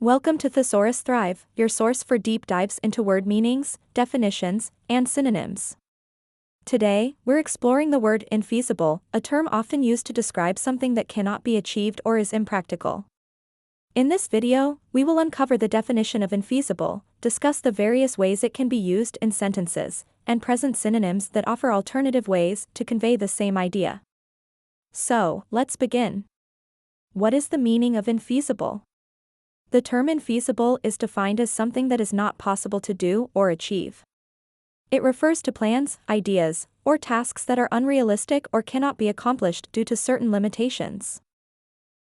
Welcome to Thesaurus Thrive, your source for deep dives into word meanings, definitions, and synonyms. Today, we're exploring the word infeasible, a term often used to describe something that cannot be achieved or is impractical. In this video, we will uncover the definition of infeasible, discuss the various ways it can be used in sentences, and present synonyms that offer alternative ways to convey the same idea. So, let's begin. What is the meaning of infeasible? The term infeasible is defined as something that is not possible to do or achieve. It refers to plans, ideas, or tasks that are unrealistic or cannot be accomplished due to certain limitations.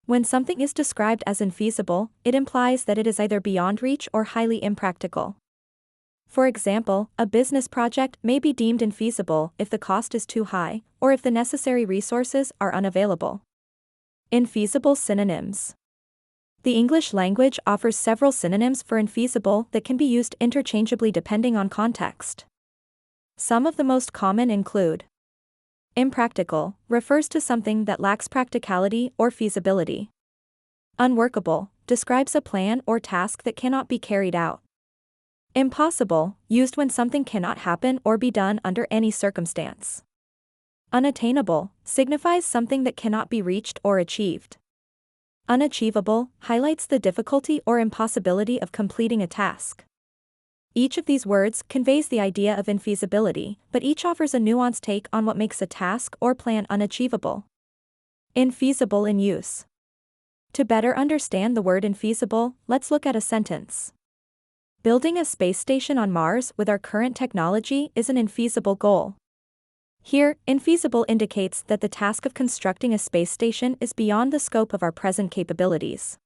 When something is described as infeasible, it implies that it is either beyond reach or highly impractical. For example, a business project may be deemed infeasible if the cost is too high, or if the necessary resources are unavailable. Infeasible synonyms. The English language offers several synonyms for infeasible that can be used interchangeably depending on context. Some of the most common include: impractical refers to something that lacks practicality or feasibility. Unworkable describes a plan or task that cannot be carried out. Impossible, used when something cannot happen or be done under any circumstance. Unattainable signifies something that cannot be reached or achieved. Unachievable highlights the difficulty or impossibility of completing a task. Each of these words conveys the idea of infeasibility, but each offers a nuanced take on what makes a task or plan unachievable. Infeasible in use. To better understand the word infeasible, let's look at a sentence. Building a space station on Mars with our current technology is an infeasible goal. Here, infeasible indicates that the task of constructing a space station is beyond the scope of our present capabilities.